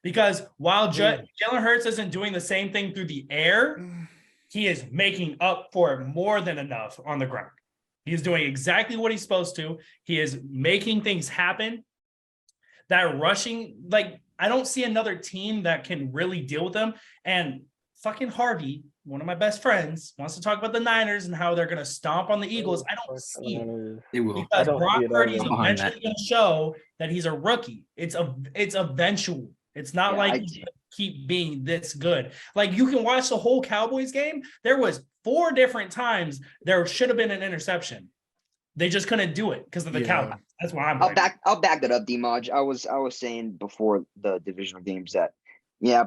Because while Jalen Hurts isn't doing the same thing through the air, he is making up for it more than enough on the ground. He is doing exactly what he's supposed to. He is making things happen. That rushing, like, I don't see another team that can really deal with them. And fucking Harvey, one of my best friends, wants to talk about the Niners and how they're going to stomp on the Eagles. I don't see it. They will. Because Brock Purdy is I'm behind eventually going to show that he's a rookie. It's eventual. It's not like he's going to keep being this good. Like, you can watch the whole Cowboys game. There was 4 different times there should have been an interception. They just couldn't do it because of the Cowboys. That's why I'll back that up, D-Maj. I was saying before the divisional games that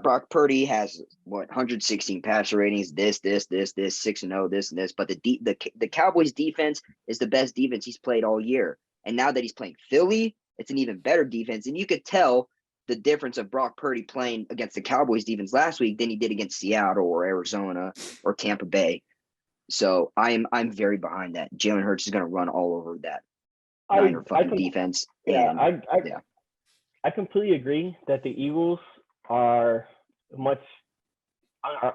Brock Purdy has 116 passer ratings, this 6-0, this and this, but the Cowboys defense is the best defense he's played all year. And now that he's playing Philly, it's an even better defense. And you could tell the difference of Brock Purdy playing against the Cowboys defense last week than he did against Seattle or Arizona or Tampa Bay. So I'm very behind that. Jalen Hurts is going to run all over that Niner fucking defense. I completely agree that the Eagles are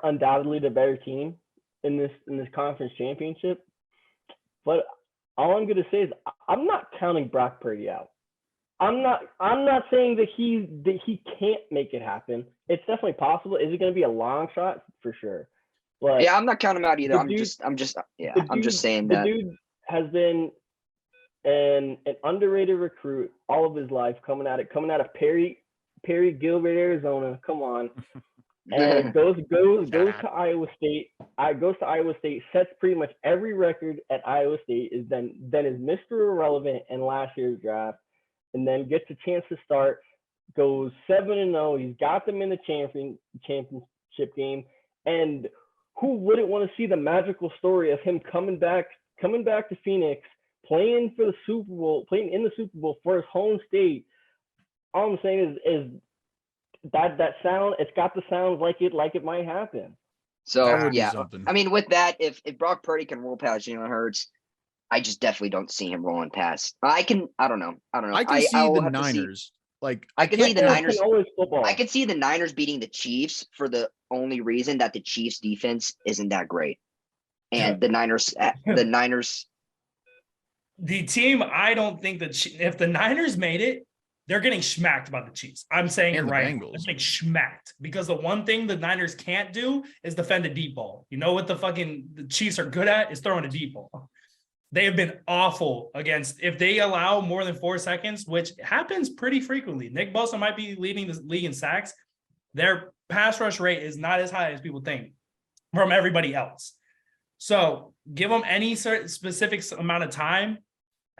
undoubtedly the better team in this conference championship. But all I'm going to say is I'm not counting Brock Purdy out. I'm not saying that he can't make it happen. It's definitely possible. Is it going to be a long shot? For sure. But I'm not counting him out either. I'm just saying that the dude has been an underrated recruit all of his life, coming out of Perry Gilbert, Arizona. Come on. And goes to Iowa State. Goes to Iowa State, sets pretty much every record at Iowa State, is then is Mr. Irrelevant in last year's draft, and then gets a chance to start, goes 7-0. He's got them in the championship game. And who wouldn't want to see the magical story of him coming back to Phoenix, playing for the Super Bowl, playing in the Super Bowl for his home state? All I'm saying is that sound, it's got the sounds like it might happen. So I mean, with that, if Brock Purdy can roll past Jalen Hurts, I just definitely don't see him rolling past. I don't know. I can see the Niners. I can see the Niners. I could see the Niners beating the Chiefs for the only reason that the Chiefs defense isn't that great, and the Niners. The team, I don't think that if the Niners made it, they're getting smacked by the Chiefs. I'm saying it right. They're getting smacked because the one thing the Niners can't do is defend a deep ball. You know what the Chiefs are good at is throwing a deep ball. They have been awful against, if they allow more than 4 seconds, which happens pretty frequently. Nick Bosa might be leading the league in sacks. Their pass rush rate is not as high as people think from everybody else. So give them any certain specific amount of time.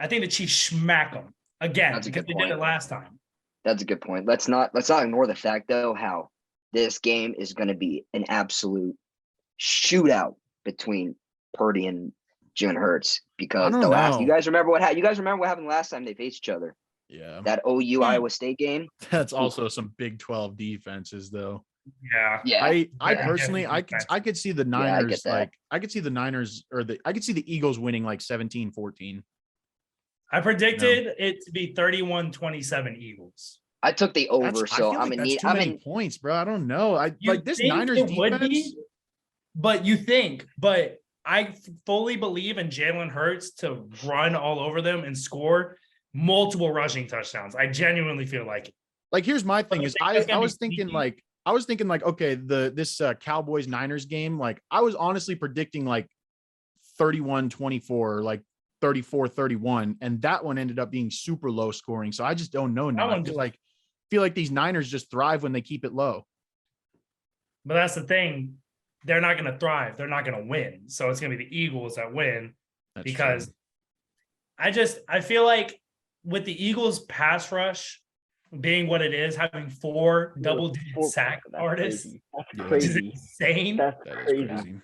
I think the Chiefs smack them again because they did it last time. That's a good point. Let's not ignore the fact, though, how this game is going to be an absolute shootout between Purdy and Jalen Hurts, because you guys remember what happened last time they faced each other? Yeah. That OU Iowa State game. That's also some Big 12 defenses, though. Yeah. I personally I could see the Niners I could see the Eagles winning like 17-14. I predicted it to be 31-27 Eagles. I took the over, I'm in points, bro. I don't know. This Niners defense would be, but I fully believe in Jalen Hurts to run all over them and score multiple rushing touchdowns. I genuinely feel like it. Like, here's my thing is I was thinking okay, this Cowboys Niners game, like I was honestly predicting like 31-24, like 34-31, and that one ended up being super low scoring. So I just don't know now. I feel like these Niners just thrive when they keep it low. But that's the thing. They're not going to thrive. They're not going to win. So it's going to be the Eagles that win. That's because true. I feel like with the Eagles pass rush being what it is, having 4 double-digit sack artists, that's crazy. Is insane. That's crazy.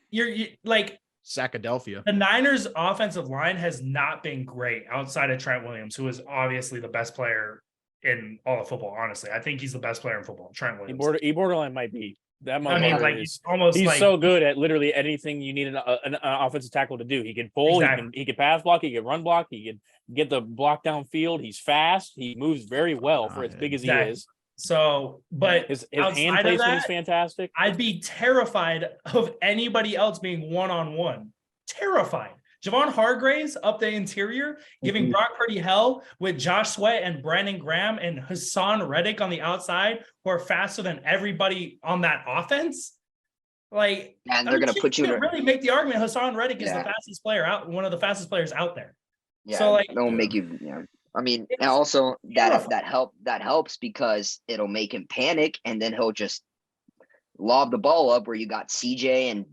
You're like Sackadelphia. The Niners offensive line has not been great outside of Trent Williams, who is obviously the best player in all of football. Honestly, I think he's the best player in football. Trent Williams. He borderline might be. He's almost so good at literally anything you need an offensive tackle to do. He can pull, he can pass block, he can run block, he can get the block downfield. He's fast. He moves very well for as big as he is. So, but his hand outside of placement is that, fantastic. I'd be terrified of anybody else being one-on-one. Terrified. Javon Hargraves up the interior, giving Brock Purdy hell with Josh Sweat and Brandon Graham and Hassan Reddick on the outside, who are faster than everybody on that offense. Like, And they're going to put you in really make the argument Hassan Reddick is the fastest player out, one of the fastest players out there. Yeah, so like they'll make you. Yeah, I mean, and also that helps because it'll make him panic, and then he'll just lob the ball up where you got CJ and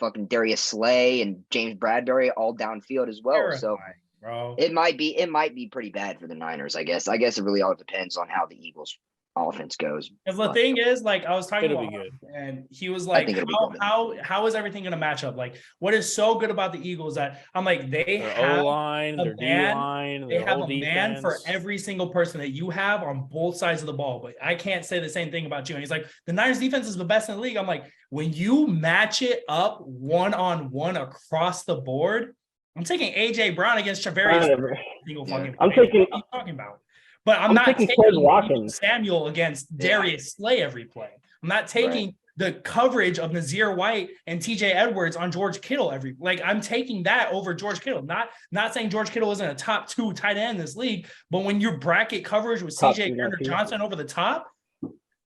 fucking Darius Slay and James Bradbury all downfield as well. So bro, it might be pretty bad for the Niners. I guess it really all depends on how the Eagles offense goes. Because the thing is, like, I was talking about good. and he was like, how is everything going to match up? Like, what is so good about the Eagles that I'm like, they have O-line, their D-line, they have a defense. man for every single person that you have on both sides of the ball. But I can't say the same thing about you. And he's like, the Niners defense is the best in the league. I'm like, when you match it up one-on-one across the board, I'm taking AJ Brown against Travarius. I'm talking about. But I'm not taking Samuel against Darius Slay every play. I'm not taking the coverage of Nazir White and TJ Edwards on George Kittle I'm taking that over George Kittle. Not saying George Kittle isn't a top 2 tight end in this league, but when your bracket coverage with CJ Gardner-Johnson over the top.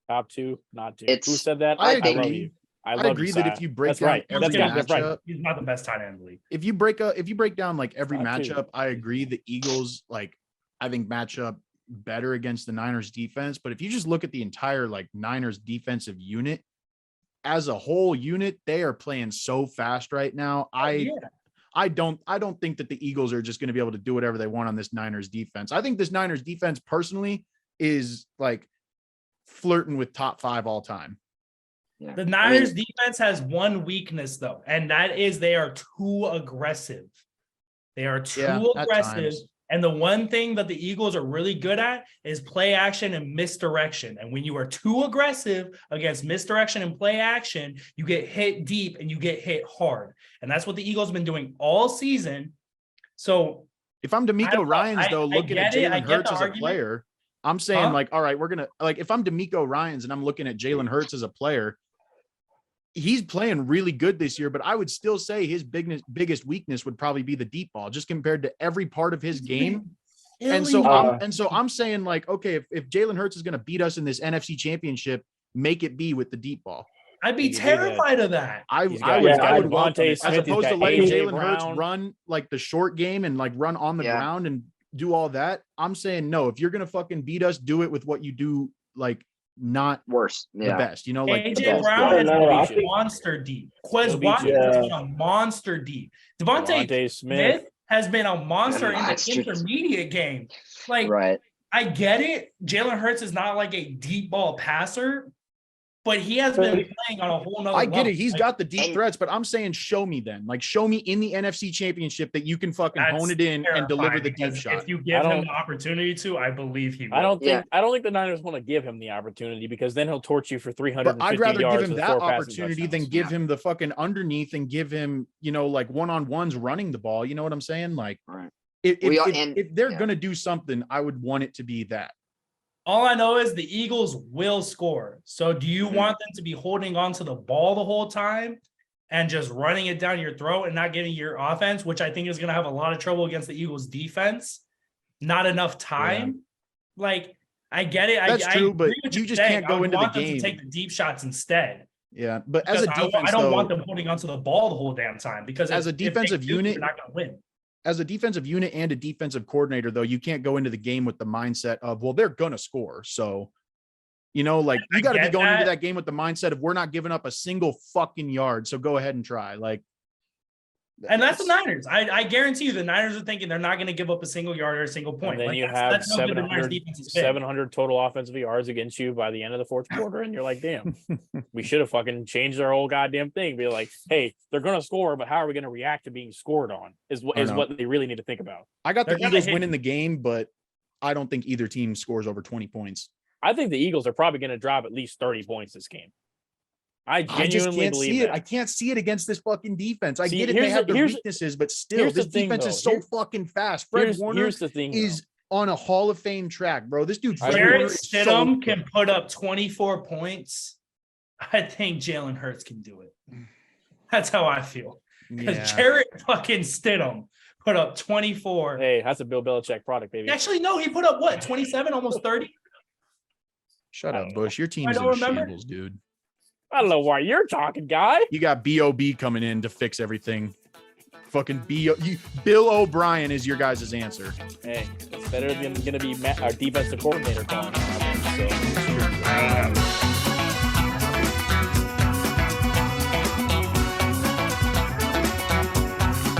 Top 2, not 2. Who said that? I love you. I agree that if you break down every matchup, he's not the best tight end in the league. If you break down like every matchup, I agree the Eagles I think match up better against the Niners defense. But if you just look at the entire Niners defensive unit as a whole unit, they are playing so fast right now. I don't think that the Eagles are just going to be able to do whatever they want on this Niners defense. I think this Niners defense personally is flirting with top 5 all time. Yeah. The Niners defense has one weakness though, and that is they are too aggressive. They are too aggressive. And the one thing that the Eagles are really good at is play action and misdirection. And when you are too aggressive against misdirection and play action, you get hit deep and you get hit hard. And that's what the Eagles have been doing all season. So if I'm D'Amico Ryans, though, looking at Jalen Hurts as a player, I'm saying all right, we're going to if I'm D'Amico Ryans and I'm looking at Jalen Hurts as a player, he's playing really good this year, but I would still say his biggest weakness would probably be the deep ball, just compared to every part of his game. And so I'm saying okay, if Jalen Hurts is going to beat us in this NFC Championship, make it be with the deep ball. I'd be terrified of that. I would welcome it, as opposed to letting Jalen Hurts run the short game and run on the ground and do all that. I'm saying no. If you're going to fucking beat us, do it with what you do not worse, the best, AJ Brown has been a monster deep. Quez Watkins has been a monster deep. Devontae Smith has been a monster in the intermediate game. I get it. Jalen Hurts is not a deep ball passer, but he has been playing on a whole nother level. I get it. He's got the deep threats, but I'm saying show me then. Show me in the NFC Championship that you can fucking hone it in and deliver the deep shot. If you give him the opportunity to, I believe he will. I don't think the Niners want to give him the opportunity, because then he'll torch you for 350 yards. I'd rather give him that opportunity than give him the fucking underneath and give him, one-on-ones running the ball. You know what I'm saying? If they're going to do something, I would want it to be that. All I know is the Eagles will score. So do you want them to be holding on to the ball the whole time and just running it down your throat and not getting your offense, which I think is going to have a lot of trouble against the Eagles defense? Not enough time. I get it. That's true, but you just can't go into the game. To take the deep shots instead. Yeah, but as a defense, I don't want them holding onto the ball the whole damn time, because as a defensive unit, you're not going to win. As a defensive unit and a defensive coordinator, though, you can't go into the game with the mindset of, well, they're going to score. So, you got to be going into that game with the mindset of, we're not giving up a single fucking yard. So go ahead and try. And that's the Niners. I guarantee you the Niners are thinking they're not going to give up a single yard or a single point. And then you have 700 total offensive yards against you by the end of the fourth quarter. And you're like, damn, we should have fucking changed our whole goddamn thing. Be like, hey, they're going to score, but how are we going to react to being scored on is what they really need to think about. I got the Eagles winning the game, but I don't think either team scores over 20 points. I think the Eagles are probably going to drop at least 30 points this game. I genuinely believe it. I can't see it against this fucking defense. I get it. They have their weaknesses, but still, this defense is so fucking fast. Fred Warner is on a Hall of Fame track, bro. This dude Jarrett Stidham can put up 24 points. I think Jalen Hurts can do it. That's how I feel. Because Jarrett fucking Stidham put up 24. Hey, that's a Bill Belichick product, baby. Actually, no, he put up what, 27, almost 30? Shut up, Bush. Your team's in shambles, dude. I don't know why you're talking, guy. You got B.O.B. coming in to fix everything. Fucking Bill O'Brien is your guys' answer. Hey, it's better than going to be our defensive coordinator calling. So.